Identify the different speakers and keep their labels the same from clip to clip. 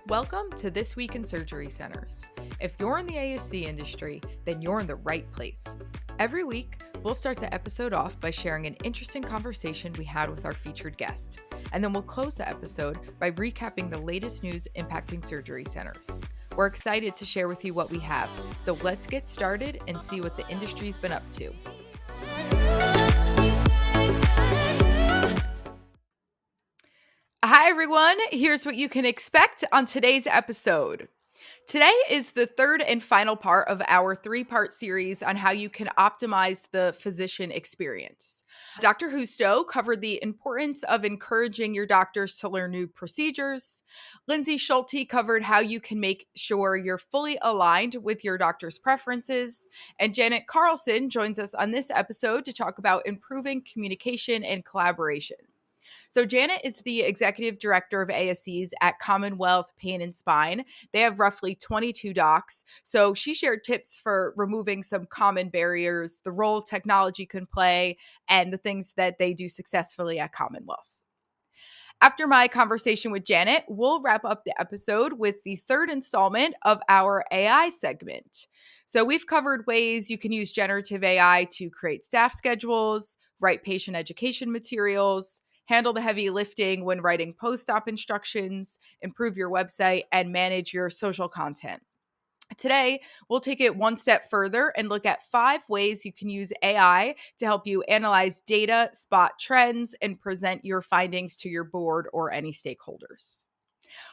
Speaker 1: Welcome to This Week in Surgery Centers. If you're in the ASC industry, then you're in the right place. Every week, we'll start the episode off by sharing an interesting conversation we had with our featured guest. And then we'll close the episode by recapping the latest news impacting surgery centers. We're excited to share with you what we have, so let's get started and see what the industry's been up to. Hi, everyone. Here's what you can expect on today's episode. Today is the third and final part of our three-part series on how you can optimize the physician experience. Dr. Justo covered the importance of encouraging your doctors to learn new procedures. Lindsay Schulte covered how you can make sure you're fully aligned with your doctor's preferences. And Janet Carlson joins us on this episode to talk about improving communication and collaboration. So Janet is the Executive Director of ASCs at Commonwealth Pain and Spine. They have roughly 22 docs. So she shared tips for removing some common barriers, the role technology can play, and the things that they do successfully at Commonwealth. After my conversation with Janet, we'll wrap up the episode with the third installment of our AI segment. So we've covered ways you can use generative AI to create staff schedules, write patient education materials, handle the heavy lifting when writing post-op instructions, improve your website, and manage your social content. Today, we'll take it one step further and look at 5 ways you can use AI to help you analyze data, spot trends, and present your findings to your board or any stakeholders.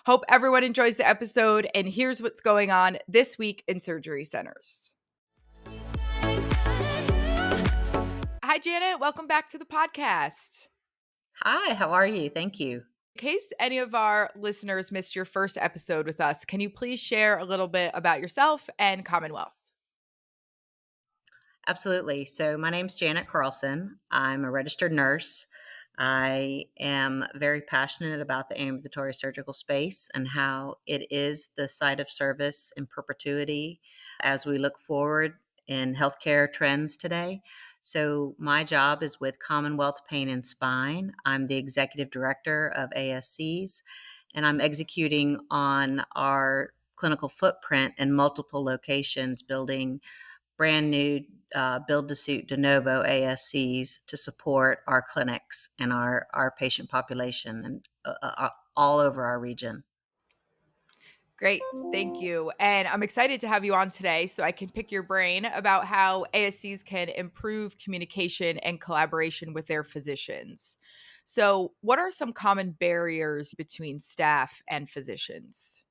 Speaker 1: Hope everyone enjoys the episode, and here's what's going on this week in surgery centers. Hi, Janet. Welcome back to the podcast.
Speaker 2: Hi, how are you? Thank you.
Speaker 1: In case any of our listeners missed your first episode with us, can you please share a little bit about yourself and Commonwealth?
Speaker 2: Absolutely. So, my name's Janet Carlson. I'm a registered nurse. I am very passionate about the ambulatory surgical space and how it is the site of service in perpetuity as we look forward in healthcare trends today. So, my job is with Commonwealth Pain and Spine. I'm the Executive Director of ASCs, and I'm executing on our clinical footprint in multiple locations, building brand new build-to-suit de novo ASCs to support our clinics and our patient population and all over our region.
Speaker 1: Great. Thank you. And I'm excited to have you on today so I can pick your brain about how ASCs can improve communication and collaboration with their physicians. So, what are some common barriers between staff and physicians?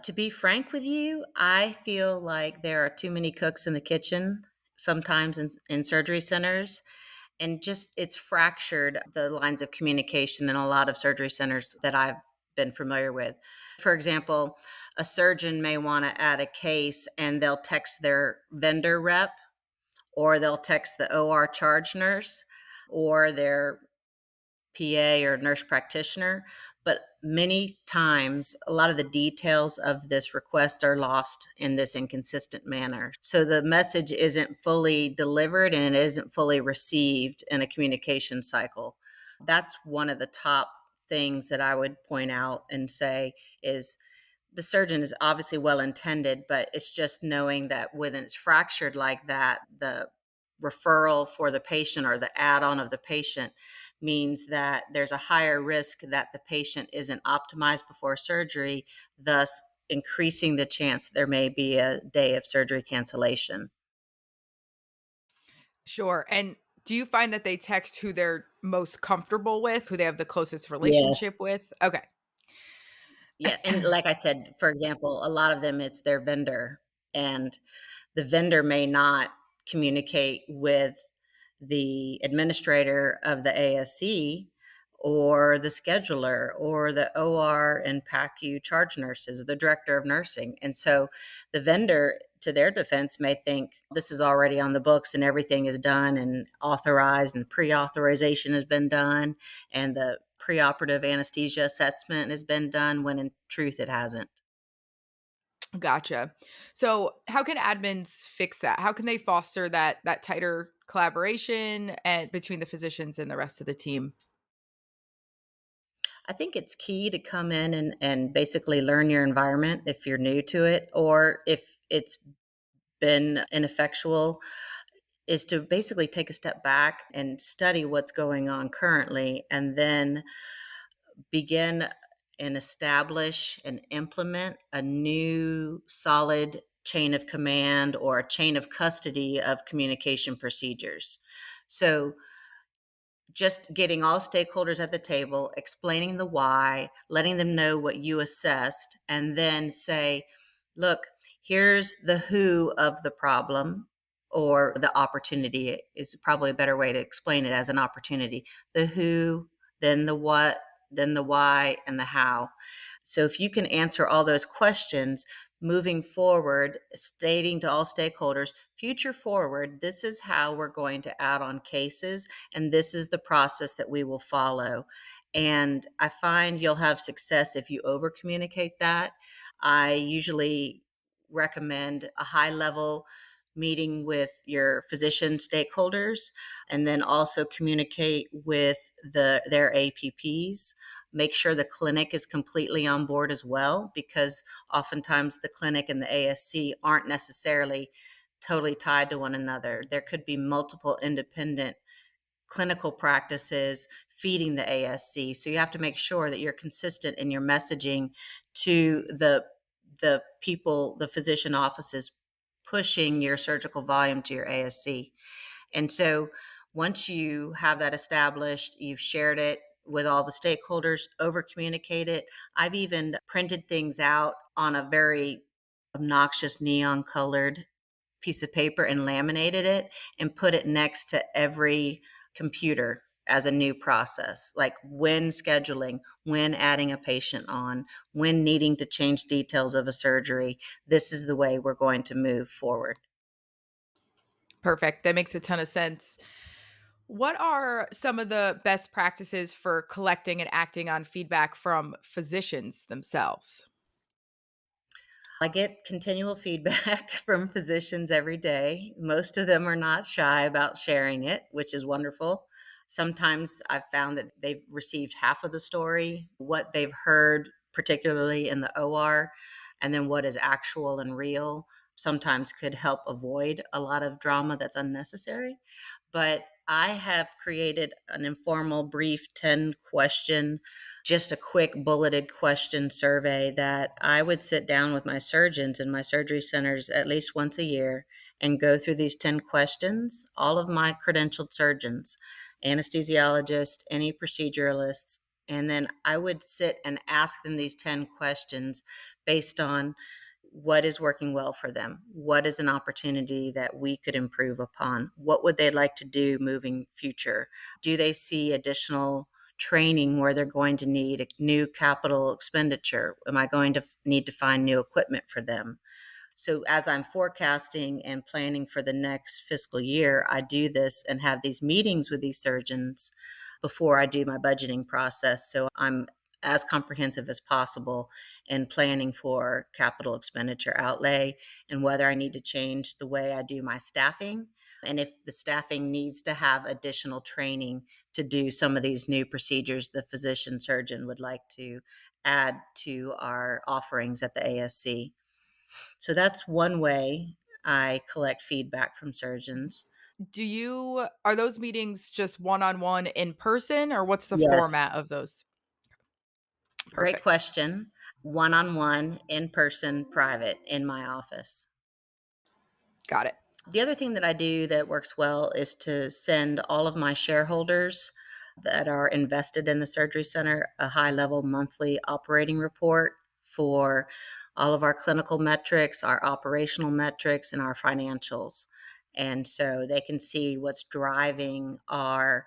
Speaker 2: To be frank with you, I feel like there are too many cooks in the kitchen sometimes in surgery centers. And just it's fractured the lines of communication in a lot of surgery centers that I've been familiar with. For example, a surgeon may want to add a case and they'll text their vendor rep, or they'll text the OR charge nurse or their PA or nurse practitioner. But many times, a lot of the details of this request are lost in this inconsistent manner. So the message isn't fully delivered and it isn't fully received in a communication cycle. That's one of the top things that I would point out and say is the surgeon is obviously well intended, but it's just knowing that when it's fractured like that, the referral for the patient or the add-on of the patient means that there's a higher risk that the patient isn't optimized before surgery, thus increasing the chance there may be a day of surgery cancellation.
Speaker 1: Sure. And do you find that they text who they're most comfortable with, who they have the closest relationship
Speaker 2: Yes.
Speaker 1: with? Okay.
Speaker 2: Yeah. And like I said, for example, a lot of them, it's their vendor, and the vendor may not communicate with the administrator of the ASC or the scheduler or the OR and PACU charge nurses, or the director of nursing. And so the vendor, to their defense, may think this is already on the books and everything is done and authorized and pre-authorization has been done and the preoperative anesthesia assessment has been done, when in truth it hasn't.
Speaker 1: Gotcha. So, how can admins fix that? How can they foster that tighter collaboration and between the physicians and the rest of the team?
Speaker 2: I think it's key to come in and basically learn your environment if you're new to it, or if it's been ineffectual, is to basically take a step back and study what's going on currently, and then begin and establish and implement a new solid chain of command or a chain of custody of communication procedures. So, just getting all stakeholders at the table, explaining the why, letting them know what you assessed, and then say, look, here's the who of the problem, or the opportunity is probably a better way to explain it, as an opportunity. The who, then the what, then the why, and the how. So if you can answer all those questions moving forward, stating to all stakeholders, future forward, this is how we're going to add on cases, and this is the process that we will follow. And I find you'll have success if you over communicate that. I usually recommend a high level meeting with your physician stakeholders, and then also communicate with their APPs. Make sure the clinic is completely on board as well, because oftentimes the clinic and the ASC aren't necessarily totally tied to one another. There could be multiple independent clinical practices feeding the ASC. So you have to make sure that you're consistent in your messaging to the people, the physician offices pushing your surgical volume to your ASC. And so once you have that established, you've shared it with all the stakeholders, over communicate it. I've even printed things out on a very obnoxious neon colored piece of paper and laminated it and put it next to every computer as a new process, like when scheduling, when adding a patient on, when needing to change details of a surgery. This is the way we're going to move forward.
Speaker 1: Perfect. That makes a ton of sense. What are some of the best practices for collecting and acting on feedback from physicians themselves?
Speaker 2: I get continual feedback from physicians every day. Most of them are not shy about sharing it, which is wonderful. Sometimes I've found that they've received half of the story, what they've heard, particularly in the OR, and then what is actual and real. Sometimes could help avoid a lot of drama that's unnecessary. But I have created an informal, brief 10-question, just a quick bulleted question survey that I would sit down with my surgeons in my surgery centers at least once a year and go through these 10 questions. All of my credentialed surgeons, anesthesiologists, any proceduralists, and then I would sit and ask them these 10 questions based on what is working well for them, what is an opportunity that we could improve upon, what would they like to do moving future, do they see additional training where they're going to need a new capital expenditure, am I going to need to find new equipment for them. So as I'm forecasting and planning for the next fiscal year, I do this and have these meetings with these surgeons before I do my budgeting process. So I'm as comprehensive as possible in planning for capital expenditure outlay, and whether I need to change the way I do my staffing, and if the staffing needs to have additional training to do some of these new procedures the physician surgeon would like to add to our offerings at the ASC. So that's one way I collect feedback from surgeons.
Speaker 1: Are those meetings just one-on-one in person, or what's the
Speaker 2: Yes,
Speaker 1: format of those?
Speaker 2: great
Speaker 1: Perfect.
Speaker 2: question. One on one, in person, private, in my office.
Speaker 1: Got it.
Speaker 2: The other thing that I do that works well is to send all of my shareholders that are invested in the surgery center a high level monthly operating report for all of our clinical metrics, our operational metrics, and our financials. And so they can see what's driving our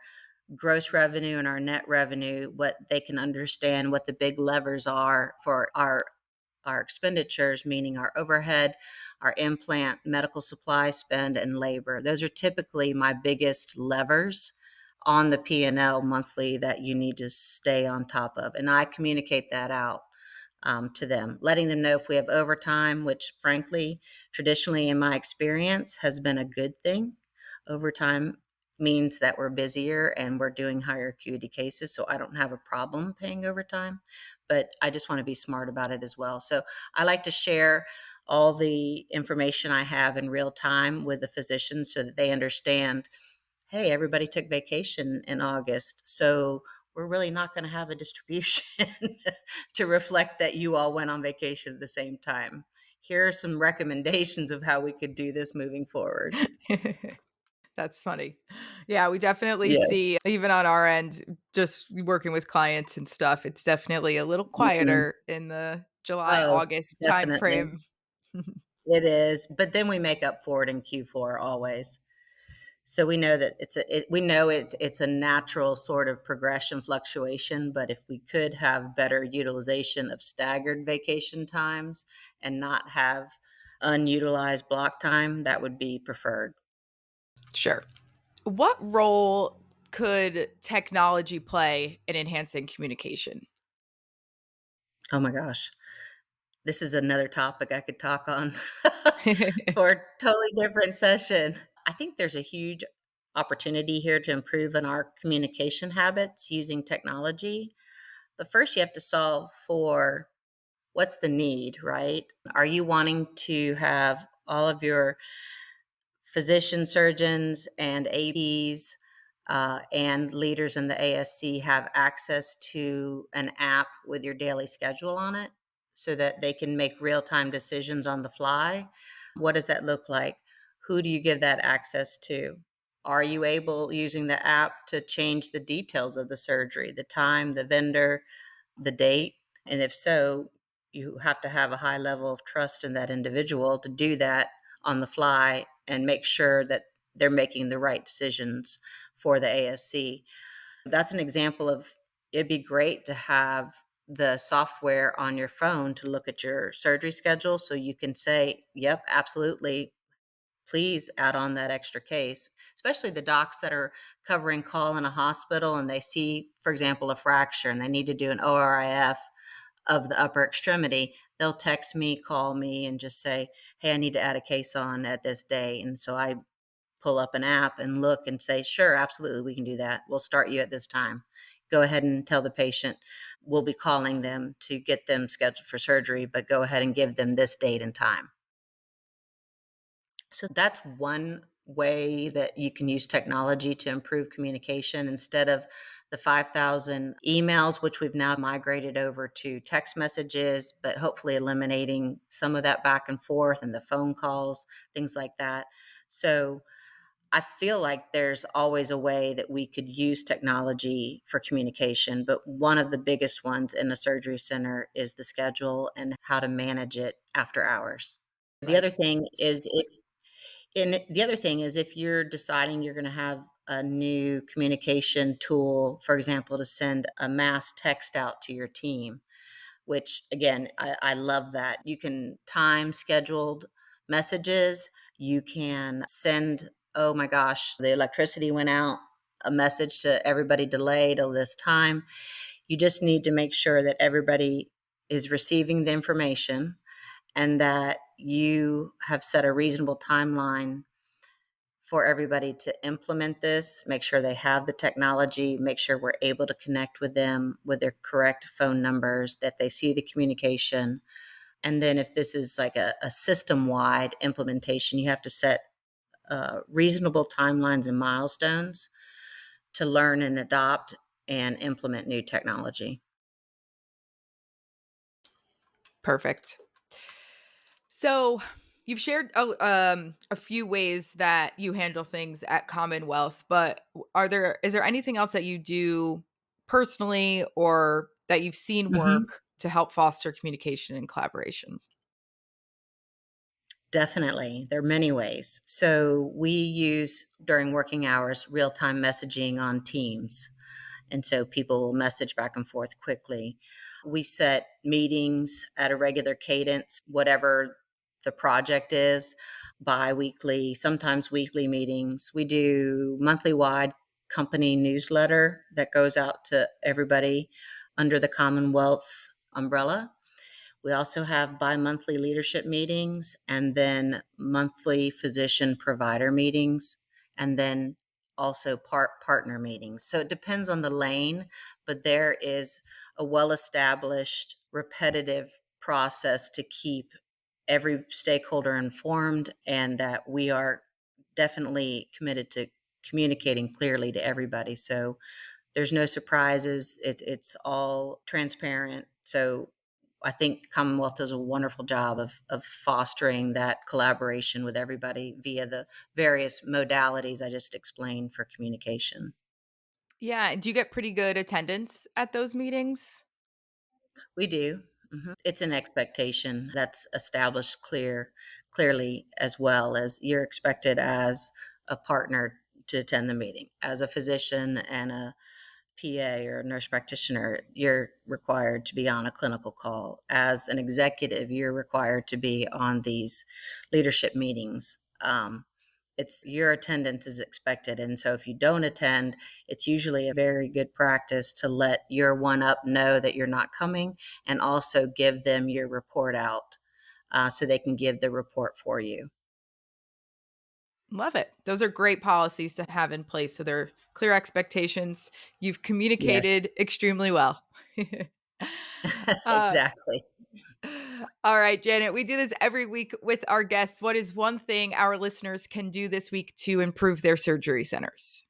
Speaker 2: gross revenue and our net revenue, what they can understand what the big levers are for our expenditures, meaning our overhead, our implant, medical supply spend, and labor. Those are typically my biggest levers on the P&L monthly that you need to stay on top of. And I communicate that out to them, letting them know if we have overtime, which frankly, traditionally in my experience has been a good thing. Overtime means that we're busier and we're doing higher acuity cases. So I don't have a problem paying overtime, but I just want to be smart about it as well. So I like to share all the information I have in real time with the physicians so that they understand, hey, everybody took vacation in August. So we're really not going to have a distribution to reflect that you all went on vacation at the same time. Here are some recommendations of how we could do this moving forward.
Speaker 1: That's funny. Yeah, we definitely
Speaker 2: Yes.
Speaker 1: see even on our end, just working with clients and stuff, it's definitely a little
Speaker 2: Mhm.
Speaker 1: quieter in the July,
Speaker 2: Oh,
Speaker 1: August
Speaker 2: definitely.
Speaker 1: timeframe.
Speaker 2: It is, but then we make up for it in Q4 always. So we know that we know it's a natural sort of progression fluctuation, but if we could have better utilization of staggered vacation times and not have unutilized block time, that would be preferred.
Speaker 1: Sure. What role could technology play in enhancing communication?
Speaker 2: Oh my gosh. This is another topic I could talk on for a totally different session. I think there's a huge opportunity here to improve on our communication habits using technology. But first, you have to solve for what's the need, right? Are you wanting to have all of your physicians, surgeons, and APs and leaders in the ASC have access to an app with your daily schedule on it so that they can make real time decisions on the fly? What does that look like? Who do you give that access to? Are you able, using the app, to change the details of the surgery, the time, the vendor, the date? And if so, you have to have a high level of trust in that individual to do that on the fly and make sure that they're making the right decisions for the ASC. That's an example of, it'd be great to have the software on your phone to look at your surgery schedule so you can say, yep, absolutely, please add on that extra case, especially the docs that are covering call in a hospital and they see, for example, a fracture and they need to do an ORIF of the upper extremity. They'll text me, call me, and just say, hey, I need to add a case on at this day. And so I pull up an app and look and say, sure, absolutely, we can do that. We'll start you at this time. Go ahead and tell the patient we'll be calling them to get them scheduled for surgery, but go ahead and give them this date and time. So that's one way that you can use technology to improve communication instead of the 5,000 emails, which we've now migrated over to text messages, but hopefully eliminating some of that back and forth and the phone calls, things like that. So I feel like there's always a way that we could use technology for communication, but one of the biggest ones in a surgery center is the schedule and how to manage it after hours. The other
Speaker 1: Nice.
Speaker 2: thing is if and the other thing is if you're deciding you're going to have a new communication tool, for example, to send a mass text out to your team, which again, I love that. You can time scheduled messages. You can send, oh my gosh, the electricity went out, a message to everybody delayed till this time. You just need to make sure that everybody is receiving the information and that you have set a reasonable timeline for everybody to implement this, make sure they have the technology, make sure we're able to connect with them with their correct phone numbers, that they see the communication. And then if this is like a system-wide implementation, you have to set reasonable timelines and milestones to learn and adopt and implement new technology.
Speaker 1: Perfect. So, you've shared a few ways that you handle things at Commonwealth, but is there anything else that you do personally or that you've seen
Speaker 2: Mhm.
Speaker 1: work to help foster communication and collaboration?
Speaker 2: Definitely. There are many ways. So we use during working hours real time messaging on Teams. And so people will message back and forth quickly. We set meetings at a regular cadence, whatever the project is, bi weekly, sometimes weekly meetings. We do monthly wide company newsletter that goes out to everybody under the Commonwealth umbrella. We also have bi monthly leadership meetings and then monthly physician provider meetings. And then also partner meetings. So it depends on the lane, but there is a well-established, repetitive process to keep every stakeholder informed, and that we are definitely committed to communicating clearly to everybody. So there's no surprises. It's all transparent. So I think Commonwealth does a wonderful job of fostering that collaboration with everybody via the various modalities I just explained for communication.
Speaker 1: Yeah. Do you get pretty good attendance at those meetings?
Speaker 2: We do. It's an expectation that's established clearly, as well as you're expected as a partner to attend the meeting. As a physician and a PA or nurse practitioner, you're required to be on a clinical call. As an executive, you're required to be on these leadership meetings. It's your attendance is expected. And so if you don't attend, it's usually a very good practice to let your one up know that you're not coming, and also give them your report out so they can give the report for you.
Speaker 1: Love it. Those are great policies to have in place. So they're clear expectations. You've
Speaker 2: Yes,
Speaker 1: communicated extremely well. uh,
Speaker 2: exactly.
Speaker 1: all right, Janet, we do this every week with our guests. What is one thing our listeners can do this week to improve their surgery centers?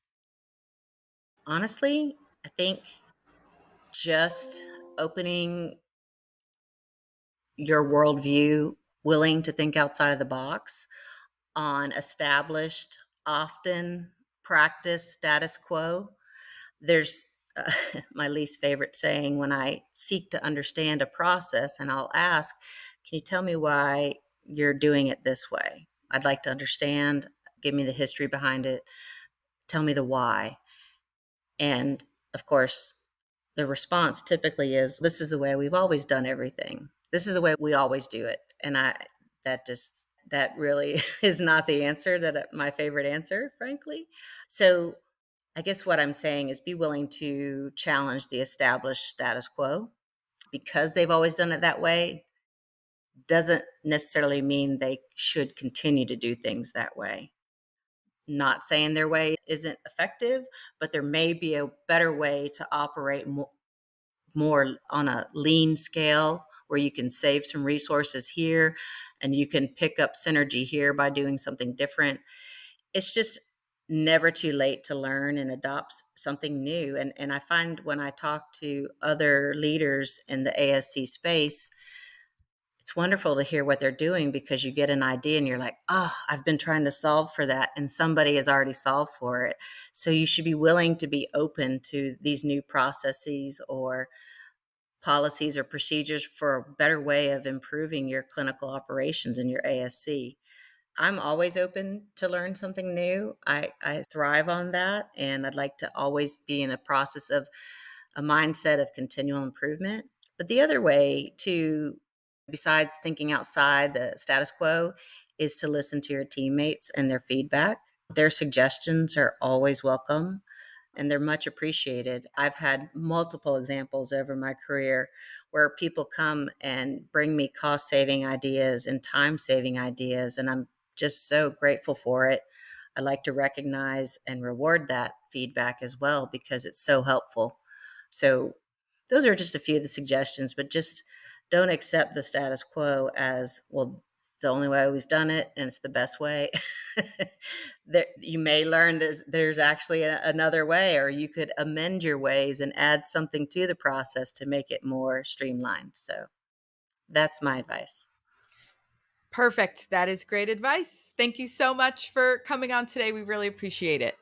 Speaker 2: Honestly, I think just opening your worldview, willing to think outside of the box on established, often practiced status quo. There's my least favorite saying when I seek to understand a process, and I'll ask, can you tell me why you're doing it this way? I'd like to understand. Give me the history behind it. Tell me the why. And of course, the response typically is, this is the way we've always done everything. This is the way we always do it. And that really is not the answer that my favorite answer, frankly. So I guess what I'm saying is be willing to challenge the established status quo. Because they've always done it that way doesn't necessarily mean they should continue to do things that way. Not saying their way isn't effective, but there may be a better way to operate more on a lean scale, where you can save some resources here and you can pick up synergy here by doing something different. It's just never too late to learn and adopt something new. And I find when I talk to other leaders in the ASC space, it's wonderful to hear what they're doing, because you get an idea and you're like, oh, I've been trying to solve for that, and somebody has already solved for it. So you should be willing to be open to these new processes or policies or procedures for a better way of improving your clinical operations in your ASC. I'm always open to learn something new. I thrive on that. And I'd like to always be in a process of a mindset of continual improvement. But the other way to, besides thinking outside the status quo, is to listen to your teammates and their feedback. Their suggestions are always welcome and they're much appreciated. I've had multiple examples over my career where people come and bring me cost saving ideas and time saving ideas, and I'm just so grateful for it. I like to recognize and reward that feedback as well, because it's so helpful. So, those are just a few of the suggestions, but just don't accept the status quo as, well, it's the only way we've done it and it's the best way. There, you may learn there's actually another way, or you could amend your ways and add something to the process to make it more streamlined. So that's my advice.
Speaker 1: Perfect. That is great advice. Thank you so much for coming on today. We really appreciate it.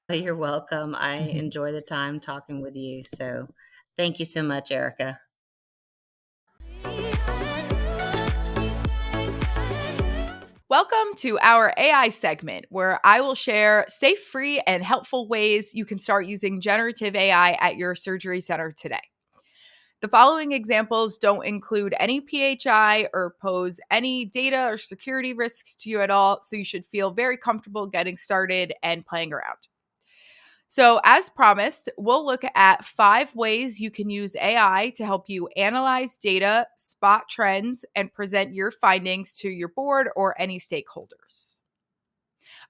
Speaker 2: You're welcome. I enjoy the time talking with you. So thank you so much, Erica.
Speaker 1: Welcome to our AI segment, where I will share safe, free, and helpful ways you can start using generative AI at your surgery center today. The following examples don't include any PHI or pose any data or security risks to you at all, so you should feel very comfortable getting started and playing around. So, as promised, we'll look at 5 ways you can use AI to help you analyze data, spot trends, and present your findings to your board or any stakeholders.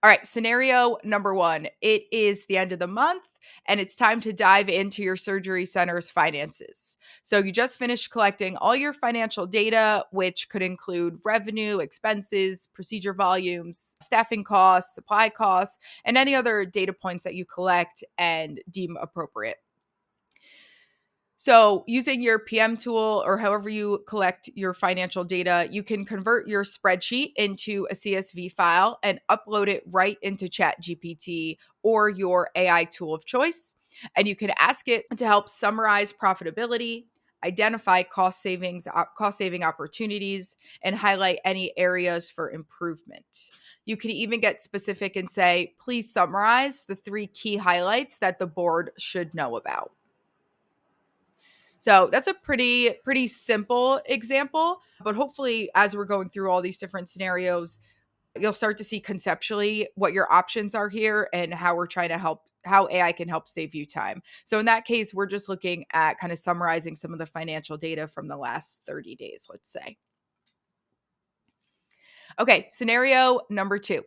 Speaker 1: All right, scenario number one. It is the end of the month and it's time to dive into your surgery center's finances. So you just finished collecting all your financial data, which could include revenue, expenses, procedure volumes, staffing costs, supply costs, and any other data points that you collect and deem appropriate. So, using your PM tool or however you collect your financial data, you can convert your spreadsheet into a CSV file and upload it right into ChatGPT or your AI tool of choice. And you can ask it to help summarize profitability, identify cost saving opportunities, and highlight any areas for improvement. You can even get specific and say, please summarize the 3 key highlights that the board should know about. So that's a pretty simple example, but hopefully as we're going through all these different scenarios, you'll start to see conceptually what your options are here and how we're trying to help how AI can help save you time. So in that case, we're just looking at kind of summarizing some of the financial data from the last 30 days, let's say. Okay, scenario number 2.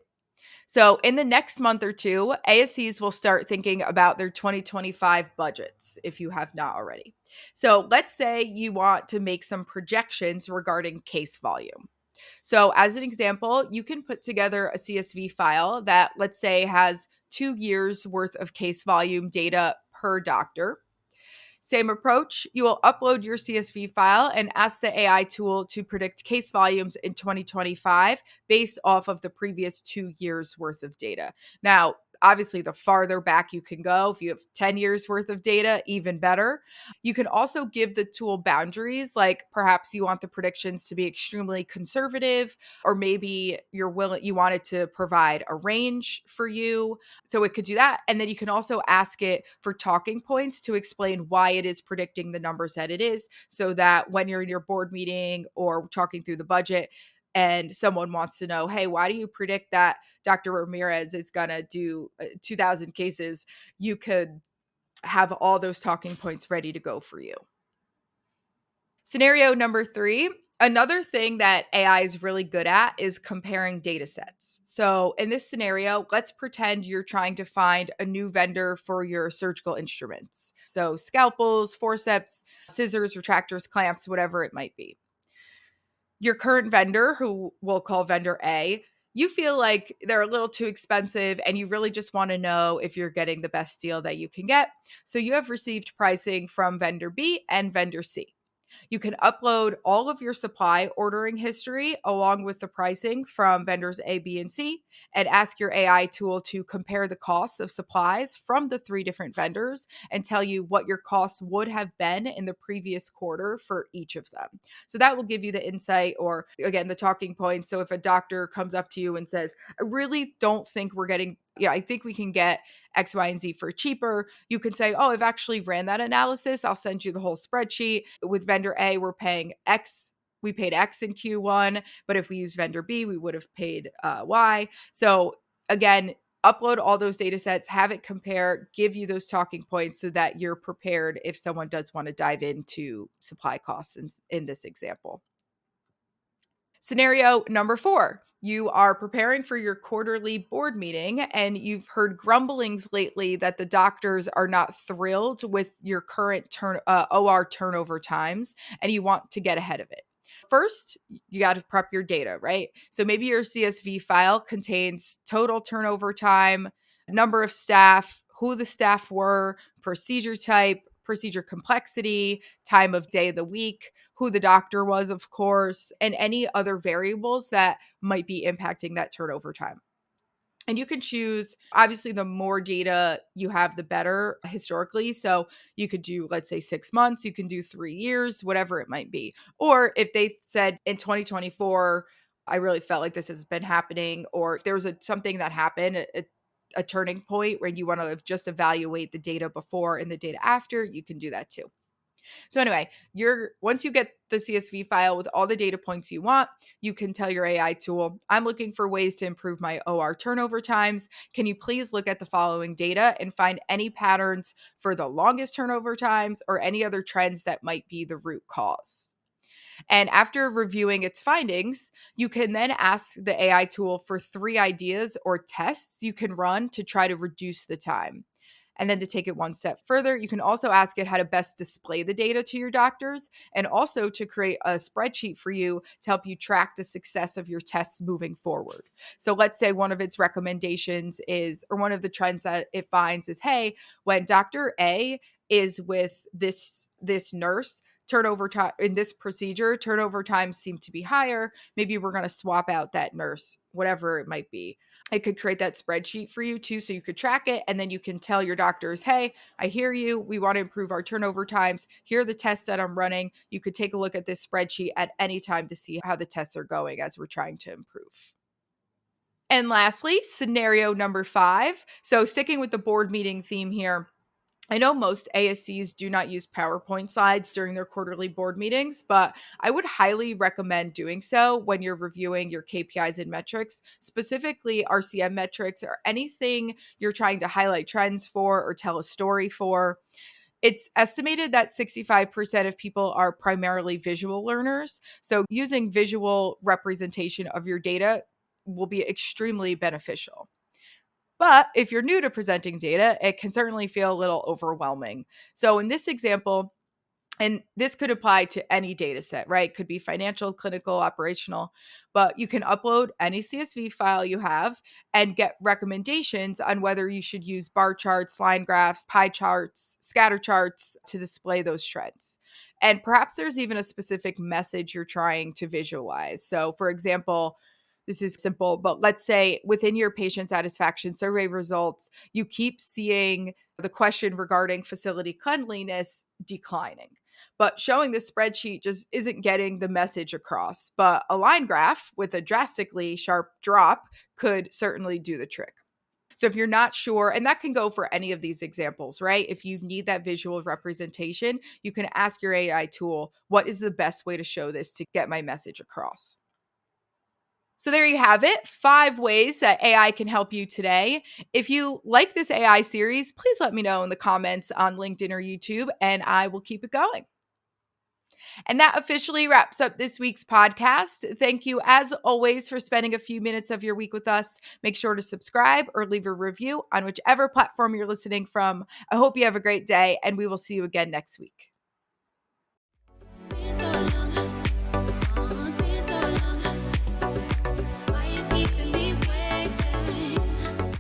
Speaker 1: So, in the next month or two, ASCs will start thinking about their 2025 budgets if you have not already. So, let's say you want to make some projections regarding case volume. So, as an example, you can put together a CSV file that, let's say, has 2 years worth of case volume data per doctor. Same approach. You will upload your CSV file and ask the AI tool to predict case volumes in 2025 based off of the previous 2 years worth of data. Now, obviously, the farther back you can go, if you have 10 years worth of data, even better. You can also give the tool boundaries, like perhaps you want the predictions to be extremely conservative, or maybe you want it to provide a range for you. So it could do that. And then you can also ask it for talking points to explain why it is predicting the numbers that it is, so that when you're in your board meeting or talking through the budget and someone wants to know, hey, why do you predict that Dr. Ramirez is going to do 2,000 cases? You could have all those talking points ready to go for you. Scenario number 3. Another thing that AI is really good at is comparing data sets. So, in this scenario, let's pretend you're trying to find a new vendor for your surgical instruments. So, scalpels, forceps, scissors, retractors, clamps, whatever it might be. Your current vendor, who we'll call vendor A, you feel like they're a little too expensive and you really just want to know if you're getting the best deal that you can get. So, you have received pricing from vendor B and vendor C. You can upload all of your supply ordering history along with the pricing from vendors A, B, and C, and ask your AI tool to compare the costs of supplies from the 3 different vendors and tell you what your costs would have been in the previous quarter for each of them. So that will give you the insight, or again, the talking points. So if a doctor comes up to you and says, I really don't think we're getting, I think we can get X, Y, and Z for cheaper, you can say, oh, I've actually ran that analysis. I'll send you the whole spreadsheet. With vendor A, we're paying X. We paid X in Q1, but if we use vendor B, we would have paid Y. So again, upload all those data sets, have it compare, give you those talking points so that you're prepared if someone does want to dive into supply costs in this example. Scenario number 4. You are preparing for your quarterly board meeting and you've heard grumblings lately that the doctors are not thrilled with your current OR turnover times and you want to get ahead of it. First, you got to prep your data, right? So maybe your CSV file contains total turnover time, number of staff, who the staff were, procedure type, procedure complexity, time of day of the week, who the doctor was, of course, and any other variables that might be impacting that turnover time. And you can choose, obviously, the more data you have, the better historically. So you could do, let's say, 6 months, you can do 3 years, whatever it might be. Or if they said in 2024, I really felt like this has been happening, or if there was something that happened, a turning point where you want to just evaluate the data before and the data after, you can do that too. So anyway, once you get the CSV file with all the data points you want, you can tell your AI tool, I'm looking for ways to improve my OR turnover times. Can you please look at the following data and find any patterns for the longest turnover times or any other trends that might be the root cause? And after reviewing its findings, you can then ask the AI tool for 3 ideas or tests you can run to try to reduce the time. And then to take it one step further, you can also ask it how to best display the data to your doctors and also to create a spreadsheet for you to help you track the success of your tests moving forward. So let's say one of its recommendations is, or one of the trends that it finds is, hey, when Dr. A is with this nurse, turnover time in this procedure, turnover times seem to be higher. Maybe we're going to swap out that nurse, whatever it might be. It could create that spreadsheet for you too, so you could track it. And then you can tell your doctors, hey, I hear you. We want to improve our turnover times. Here are the tests that I'm running. You could take a look at this spreadsheet at any time to see how the tests are going as we're trying to improve. And lastly, scenario number 5. So sticking with the board meeting theme here, I know most ASCs do not use PowerPoint slides during their quarterly board meetings, but I would highly recommend doing so when you're reviewing your KPIs and metrics, specifically RCM metrics or anything you're trying to highlight trends for or tell a story for. It's estimated that 65% of people are primarily visual learners. So using visual representation of your data will be extremely beneficial. But if you're new to presenting data, it can certainly feel a little overwhelming. So in this example, and this could apply to any data set, right? Could be financial, clinical, operational, but you can upload any CSV file you have and get recommendations on whether you should use bar charts, line graphs, pie charts, scatter charts to display those trends. And perhaps there's even a specific message you're trying to visualize. So, for example, this is simple, but let's say within your patient satisfaction survey results, you keep seeing the question regarding facility cleanliness declining. But showing the spreadsheet just isn't getting the message across. But a line graph with a drastically sharp drop could certainly do the trick. So if you're not sure, and that can go for any of these examples, right? If you need that visual representation, you can ask your AI tool, what is the best way to show this to get my message across? So there you have it, 5 ways that AI can help you today. If you like this AI series, please let me know in the comments on LinkedIn or YouTube, and I will keep it going. And that officially wraps up this week's podcast. Thank you, as always, for spending a few minutes of your week with us. Make sure to subscribe or leave a review on whichever platform you're listening from. I hope you have a great day, and we will see you again next week.